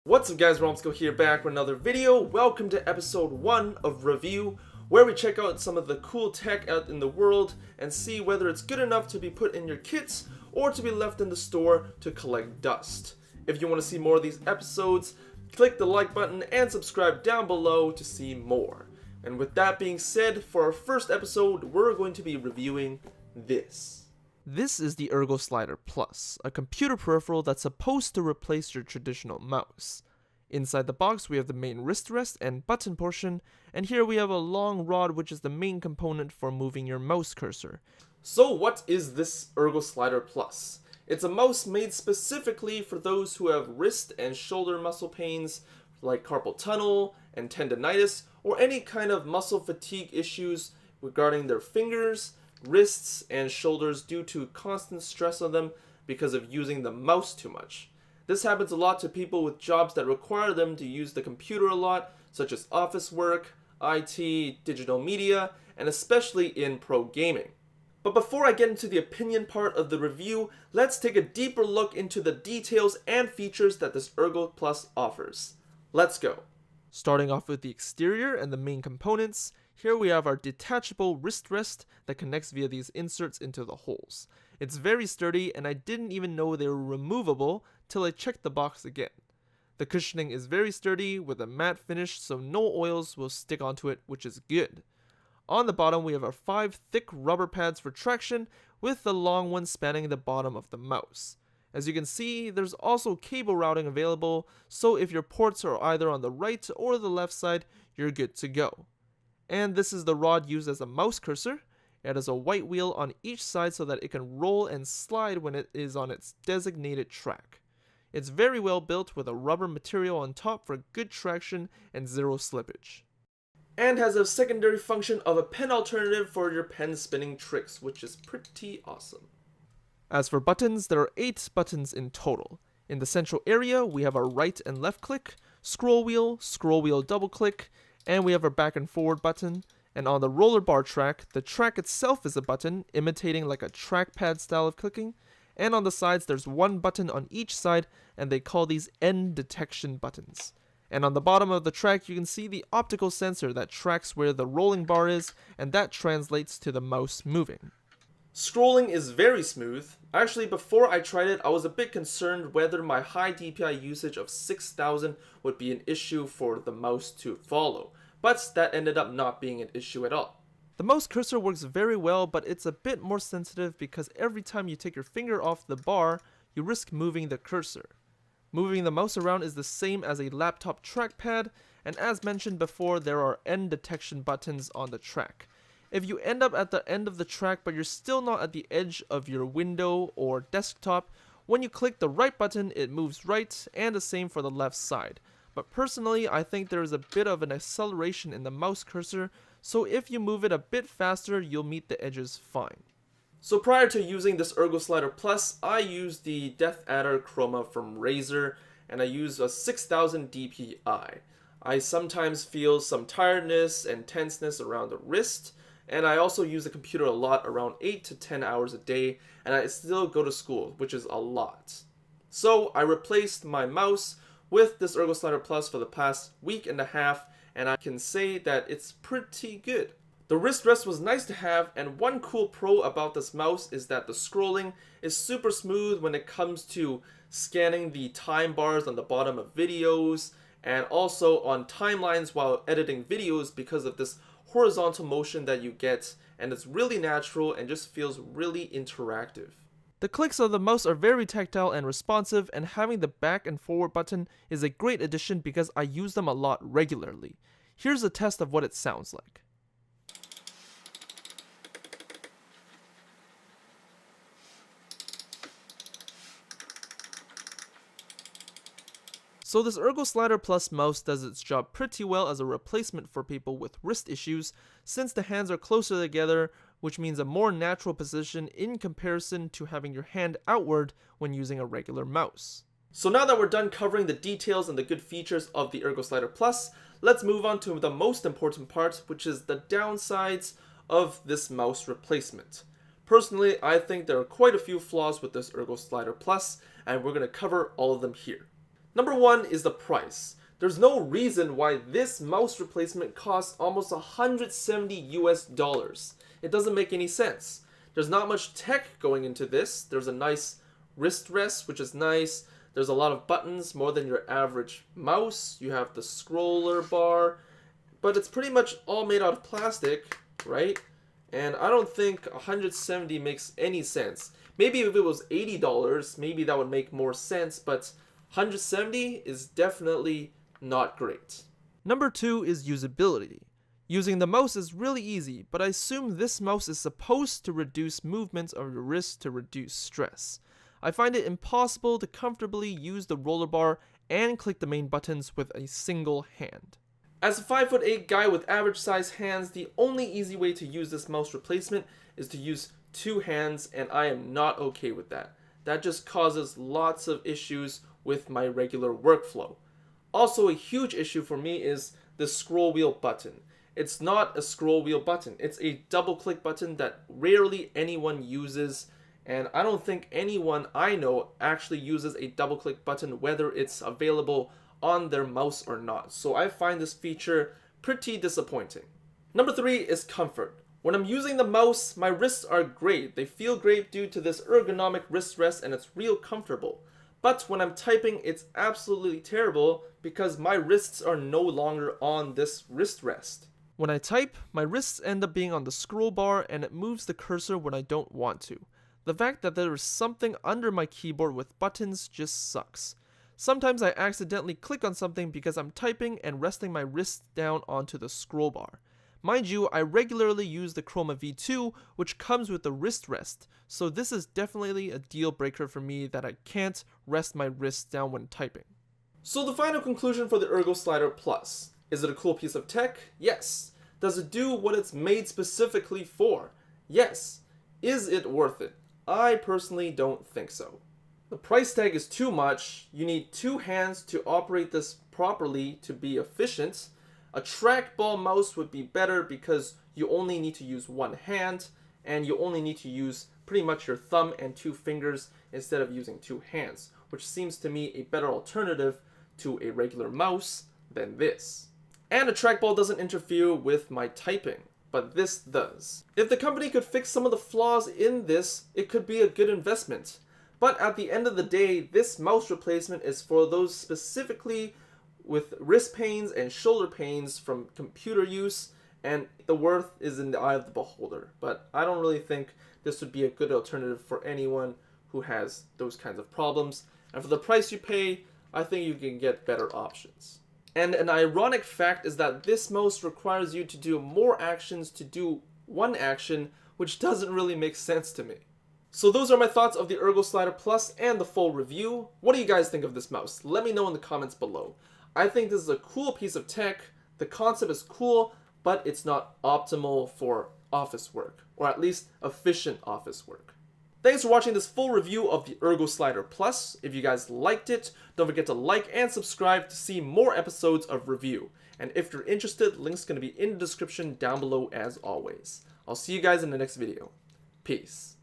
What's up guys, Romsicle here back with another video. Welcome to episode 1 of Review, where we check out some of the cool tech out in the world and see whether it's good enough to be put in your kits or to be left in the store to collect dust. If you want to see more of these episodes, click the like button and subscribe down below to see more. And with that being said, for our first episode, we're going to be reviewing this. This is the ErgoSlider Plus, a computer peripheral that's supposed to replace your traditional mouse. Inside the box we have the main wrist rest and button portion, and here we have a long rod which is the main component for moving your mouse cursor. So what is this ErgoSlider Plus? It's a mouse made specifically for those who have wrist and shoulder muscle pains like carpal tunnel and tendonitis, or any kind of muscle fatigue issues regarding their fingers, wrists, and shoulders due to constant stress on them because of using the mouse too much. This happens a lot to people with jobs that require them to use the computer a lot, such as office work, IT, digital media, and especially in pro gaming. But before I get into the opinion part of the review, let's take a deeper look into the details and features that this Ergo Plus offers. Let's go. Starting off with the exterior and the main components, here we have our detachable wrist rest that connects via these inserts into the holes. It's very sturdy, and I didn't even know they were removable till I checked the box again. The cushioning is very sturdy with a matte finish, so no oils will stick onto it, which is good. On the bottom we have our 5 thick rubber pads for traction, with the long one spanning the bottom of the mouse. As you can see, there's also cable routing available, so if your ports are either on the right or the left side, you're good to go. And this is the rod used as a mouse cursor. It has a white wheel on each side so that it can roll and slide when it is on its designated track. It's very well built with a rubber material on top for good traction and zero slippage. And has a secondary function of a pen alternative for your pen spinning tricks, which is pretty awesome. As for buttons, there are 8 buttons in total. In the central area, we have our right and left click, scroll wheel double click, and we have our back and forward button. And on the roller bar track, the track itself is a button, imitating like a trackpad style of clicking. And on the sides, there's 1 button on each side, and they call these end detection buttons. And on the bottom of the track, you can see the optical sensor that tracks where the rolling bar is, and that translates to the mouse moving. Scrolling is very smooth. Actually, before I tried it, I was a bit concerned whether my high DPI usage of 6000 would be an issue for the mouse to follow, but that ended up not being an issue at all. The mouse cursor works very well, but it's a bit more sensitive because every time you take your finger off the bar, you risk moving the cursor. Moving the mouse around is the same as a laptop trackpad, and as mentioned before, there are end detection buttons on the track. If you end up at the end of the track but you're still not at the edge of your window or desktop, when you click the right button it moves right, and the same for the left side. But personally I think there is a bit of an acceleration in the mouse cursor, so if you move it a bit faster you'll meet the edges fine. So prior to using this ErgoSlider Plus, I used the Death Adder Chroma from Razer, and I used a 6000 DPI. I sometimes feel some tiredness and tenseness around the wrist, and I also use the computer a lot, around 8 to 10 hours a day, and I still go to school, which is a lot. So I replaced my mouse with this ErgoSlider Plus for the past week and a half, and I can say that it's pretty good. The wrist rest was nice to have, and one cool pro about this mouse is that the scrolling is super smooth when it comes to scanning the time bars on the bottom of videos, and also on timelines while editing videos because of this horizontal motion that you get, and it's really natural and just feels really interactive. The clicks of the mouse are very tactile and responsive, and having the back and forward button is a great addition because I use them a lot regularly. Here's a test of what it sounds like. So this ErgoSlider Plus mouse does its job pretty well as a replacement for people with wrist issues, since the hands are closer together, which means a more natural position in comparison to having your hand outward when using a regular mouse. So now that we're done covering the details and the good features of the ErgoSlider Plus, let's move on to the most important part, which is the downsides of this mouse replacement. Personally, I think there are quite a few flaws with this ErgoSlider Plus, and we're going to cover all of them here. Number 1 is the price. There's no reason why this mouse replacement costs almost $170 US. It doesn't make any sense. There's not much tech going into this. There's a nice wrist rest, which is nice. There's a lot of buttons, more than your average mouse. You have the scroller bar, but it's pretty much all made out of plastic, right? And I don't think $170 makes any sense. Maybe if it was $80, maybe that would make more sense, but $170 is definitely not great. Number 2 is usability. Using the mouse is really easy, but I assume this mouse is supposed to reduce movements of your wrist to reduce stress. I find it impossible to comfortably use the roller bar and click the main buttons with a single hand. As a 5'8" guy with average size hands, the only easy way to use this mouse replacement is to use 2 hands, and I am not okay with that. That just causes lots of issues with my regular workflow. Also, a huge issue for me is the scroll wheel button. It's not a scroll wheel button. It's a double click button that rarely anyone uses, and I don't think anyone I know actually uses a double click button, whether it's available on their mouse or not. So I find this feature pretty disappointing. Number 3 is comfort. When I'm using the mouse, my wrists are great. They feel great due to this ergonomic wrist rest, and it's real comfortable. But when I'm typing, it's absolutely terrible because my wrists are no longer on this wrist rest. When I type, my wrists end up being on the scroll bar, and it moves the cursor when I don't want to. The fact that there is something under my keyboard with buttons just sucks. Sometimes I accidentally click on something because I'm typing and resting my wrist down onto the scroll bar. Mind you, I regularly use the Chroma V2, which comes with the wrist rest, so this is definitely a deal breaker for me that I can't rest my wrist down when typing. So the final conclusion for the ErgoSlider Plus. Is it a cool piece of tech? Yes. Does it do what it's made specifically for? Yes. Is it worth it? I personally don't think so. The price tag is too much. You need 2 hands to operate this properly to be efficient. A trackball mouse would be better because you only need to use 1 hand, and you only need to use pretty much your thumb and 2 fingers instead of using 2 hands, which seems to me a better alternative to a regular mouse than this. And a trackball doesn't interfere with my typing, but this does. If the company could fix some of the flaws in this, it could be a good investment. But at the end of the day, this mouse replacement is for those specifically with wrist pains and shoulder pains from computer use, and the worth is in the eye of the beholder. But I don't really think this would be a good alternative for anyone who has those kinds of problems. And for the price you pay, I think you can get better options. And an ironic fact is that this mouse requires you to do more actions to do 1 action, which doesn't really make sense to me. So those are my thoughts of the ErgoSlider Plus and the full review. What do you guys think of this mouse? Let me know in the comments below. I think this is a cool piece of tech. The concept is cool, but it's not optimal for office work, or at least efficient office work. Thanks for watching this full review of the ErgoSlider Plus. If you guys liked it, don't forget to like and subscribe to see more episodes of Review. And if you're interested, link's going to be in the description down below as always. I'll see you guys in the next video. Peace.